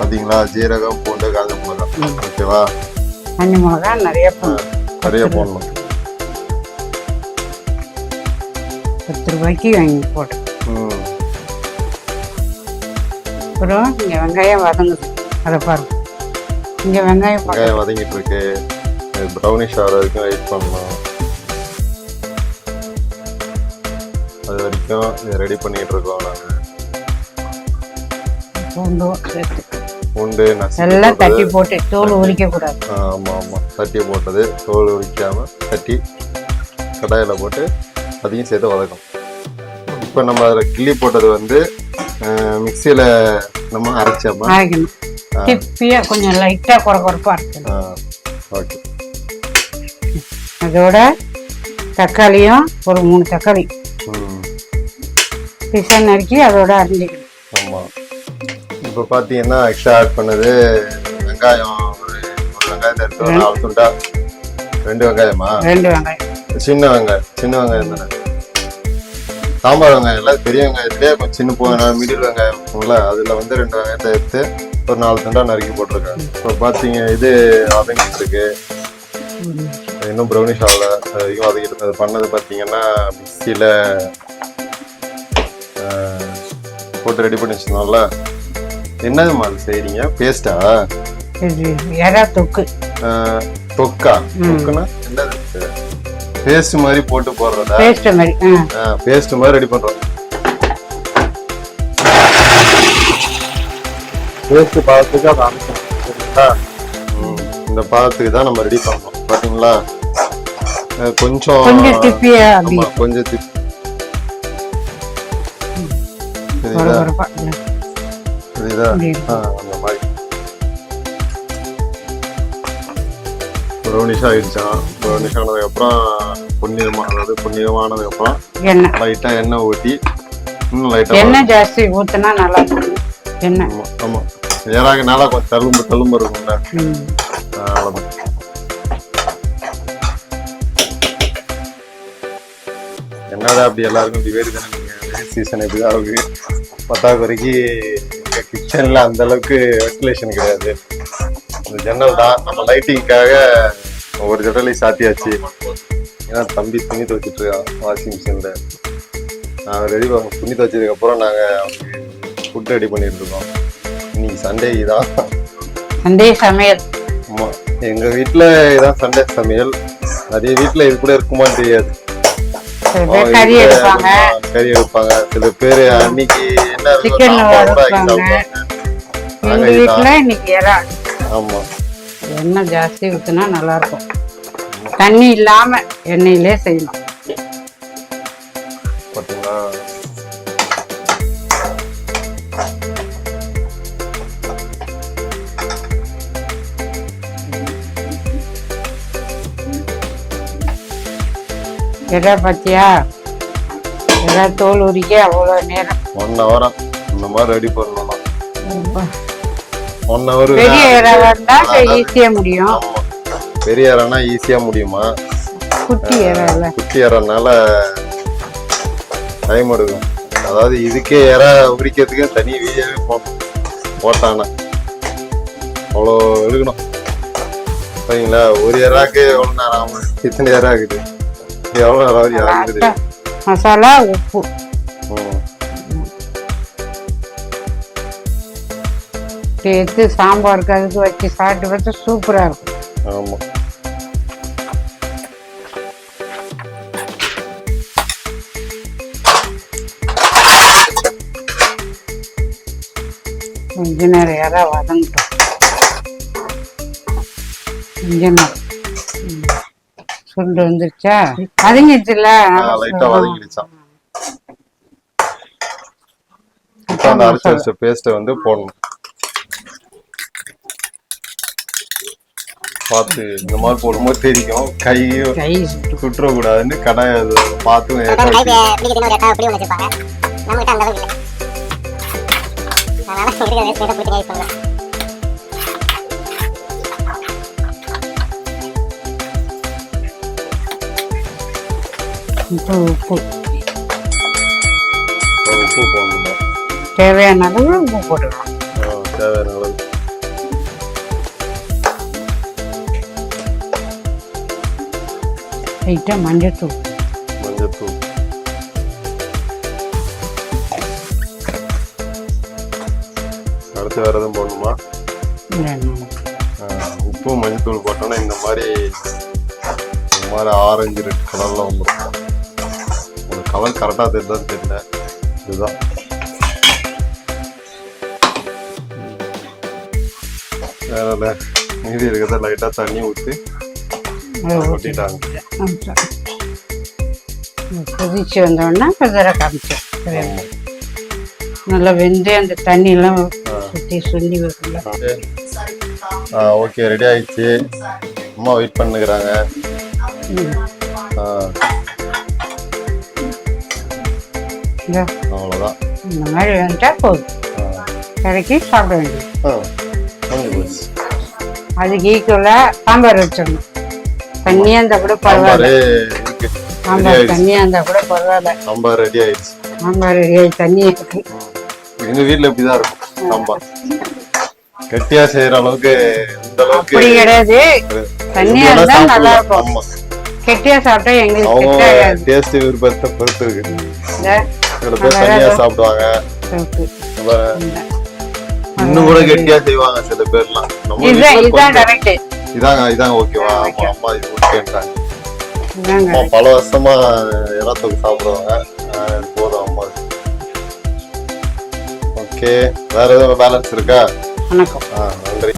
பாத்தீங்களா, ஜீரகம், பூண்டு, காஞ்ச மிளகா. ஓகேவா? காஞ்ச மிளகா நிறைய போடணும். 10 ரூபாய்க்கு வாங்கி போட்டு. அப்புறம் இங்க வெங்காயம் வதங்குது, அதை பாருங்க. இங்க வெங்காயம் வதங்கிட்டு இருக்கு. ப்ரௌனிஷ் ஆகிற வரைக்கும் வெயிட் பண்ணணும். அது வரைக்கும் இதை ரெடி பண்ணிட்டு இருக்கோம். பூண்டு எல்லாம் தட்டி போட்டு தோல் உரிக்க கூடாது. ஆமா ஆமா, தட்டி போட்டது தோல் உரிக்காம தட்டி கடாயில போட்டு அதையும் சேர்த்து வதக்கும். இப்போ நம்ம அதில் கிள்ளி போட்டது வந்து மிக்சியில நம்ம அரைச்சோமா, அரைக்கணும். திப்பியா கொஞ்சம் லைட்டா குறப்பா இருக்கு. ஓகே. அதோட தக்காளியும் ஒரு 3 தக்காளி பிசா நறுக்கி அதோட அரிஞ்சிக்கணும். ஆமா. இப்போ பார்த்தீங்கன்னா எக்ஸ்ட்ரா ஆட் பண்ணது வெங்காயம். ஒரு வெங்காயத்தை எடுத்து 4 துண்டா. 2 வெங்காயமா? 2 வெங்காயம். சின்ன வெங்காயம் தானே? சாம்பார் வெங்காயம் இல்லை, பெரிய வெங்காயத்துலேயே கொஞ்சம் சின்ன மிடில் வெங்காயம் இருக்கும்ல, அதில் வந்து 2 வெங்காயத்தை எடுத்து ஒரு 4 துண்டா நறுக்கி போட்டிருக்கேன். இப்போ பார்த்தீங்க இது வதங்கிட்டு இருக்கு. இன்னும் ப்ரௌனிஷ் ஆகல, அதிகம் வதக்கிட்டு. அது பண்ணது பார்த்தீங்கன்னா மிக்சியில் போட்டு ரெடி பண்ணி வச்சுருந்தோம்ல. என்னது மாதிரி செய்றீங்க? பேஸ்டா? தொக்கு. தொக்கா? தொக்குன்னா என்னது? பேஸ்ட் மாதிரி போட்டு போடுறதா? பேஸ்ட் மாதிரி ரெடி பண்றோம். பேஸ்ட் பாதத்துக்கு அதை அமைக்கணும். இந்த பாதத்துக்கு தான் நம்ம ரெடி பண்ணணும். பாத்தீங்களா, கொஞ்சம் திப்பியா, கொஞ்சம் திப்பி. அந்த மாதிரி ப்ரௌனிஷ் ஆயிடுச்சான். ப்ரௌனிஷ் ஆனதுக்கு அப்புறம் புண்ணியமானதுக்கு அப்புறம் லைட்டா எண்ணெய் ஊற்றி இன்னும் லைட்டா எண்ணெய் ஜாஸ்தி ஊத்தினா நல்லா இருக்கும். எண்ணெய் ஆமா, ஏறாகனால கொஞ்சம் தழும்பு இருக்கும்ல, அவ்வளவுதான். என்னடா அப்படி எல்லாருக்கும் இப்படி வேறு தானே? சீசன் எப்படிதான் இருக்கு. பத்தாக்குறைக்கு கிச்சன்ல அந்த அளவுக்கு வென்டிலேஷன் கிடையாது. இந்த ஜன்னல் தான் நம்ம லைட்டிங்காக ஒரு ஜன்னலை சாத்தியாச்சு. ஏன்னா தம்பி துணி துவைச்சிட்டு இருக்கான் வாஷிங் மிஷின்ல. நாங்கள் ரெடி துணி துவைச்சதுக்கு அப்புறம் நாங்கள் ஃபுட் ரெடி பண்ணிட்டு இருக்கோம். இன்னைக்கு சண்டே தான், சண்டே சமையல். ஆமா, எங்க வீட்டுல இதான் சண்டே சமையல். நிறைய வீட்டுல இது கூட இருக்குமான்னு தெரியாது. கறி எடுப்பாங்க. சில பேரு அன்னைக்கு என்ன ஆமா, எண்ணெய் ஜாஸ்தி ஊத்துனா நல்லா இருக்கும். தண்ணி இல்லாம எண்ணெயிலே செய்யணும். பாத்தீங்களா, எடா பாத்தியா, எடா தோல் உரிக்க அவ்வளவு நேரம். 1 hour இந்த மாதிரி ரெடி பண்ணணும். 1 hour. பெரிய இறாவா இருந்தா ஈஸியா முடியும். பெரிய இறானா ஈஸியா முடியுமா? குட்டி இறானால டைம் எடுக்கும். அதாவது இதுக்கே இறா உரிக்கிறதுக்கு தனி வீடியோவே போட்டானா அவ்வளோ எடுக்கணும். சரிங்களா, ஒரு இறாக்கு எவ்வளோ நேரம் ஆகும்? இத்தனை இறா இருக்குது. எவ்வளோ நேரம் இருக்குது? மசாலா, உப்பு. எடுத்து சாம்பாருக்கு அதுக்கு வச்சு சாப்பிட்டு பார்த்தா சூப்பரா இருக்கும். ஆமா, கொஞ்ச நேரம் யாரா வதங்கிட்டோம். கொஞ்ச நேரம் சுண்டு வந்துருச்சா? வதங்கிடுச்சுல, லைட்டா வதங்கிடுச்சா? அந்த அரைச்சு வச்ச பேஸ்ட்டை வந்து போடணும். பார்த்து இந்த மாதிரி போடும்போது தெரியும், கை சுட்டுற கூடாதுன்னு கடாயை பார்த்து உப்பு உப்பு போடணும். தேவையான அளவு உப்பு போட்டுக்கலாம். தேவையான அளவு லைட்டாக மஞ்சத்தூள். மஞ்சத்தூள். அடுத்து வேற எதுவும் போடணுமா? உப்பு மஞ்சத்தூள் போட்டோன்னா இந்த மாதிரி ஆரஞ்சு ரெட் கலர்ல வந்துடும். ஒரு கலர் கரெக்டாக தெரியுதான்னு தெரியல. இதுதான் வேற மீதி இருக்கிறத லைட்டா தண்ணி ஊற்றி கொட்டிட்டாங்க. கொதிச்சு வந்தோடனே கொஞ்சம் காமிச்சு நல்லா வெந்து அந்த தண்ணியெல்லாம் சுற்றி சொல்லி வைக்கல. ஓகே, ரெடி ஆயிடுச்சு. அம்மா வெயிட் பண்ணுகிறாங்க. அவ்வளோதான். இந்த மாதிரி வந்துட்டா போதும், கரைக்கி சாப்பிட வேண்டியது. அதுக்கு ஈக்குவலாக சாம்பார் வச்சிடணும். தண்ணியாக இருந்தால் கூட பரவாயில்ல. சாம்பார் தண்ணியாக இருந்தால் கூட பரவாயில்ல. சாம்பார் ரெடி ஆயிடுச்சு. சாம்பார் ரெடி ஆகி தண்ணி இருக்கு. எங்க வீட்டில் இப்படிதான் இருக்கும் சாம்பார். கெட்டியா செய்யற அளவுக்கு இந்த அளவுக்கு அப்படி கிடையாது. தண்ணியா இருந்தா நல்லா இருக்கும். கெட்டியா சாப்பிட்டா எங்களுக்கு டேஸ்ட் விருப்பத்தை பொறுத்து இருக்கு. சில பேர் தண்ணியா சாப்பிடுவாங்க, இன்னும் கூட கெட்டியா செய்வாங்க சில பேர்லாம். இதாங்க ஓகேவா? அம்மா இது ஓகேன்றாங்க. பல வருஷமா எல்லாத்துக்கு சாப்பிடுவாங்க. போதும் அம்மா. ஓகே, வேற எதுவும் பேலன்ஸ் இருக்கா? வணக்கம். நன்றி.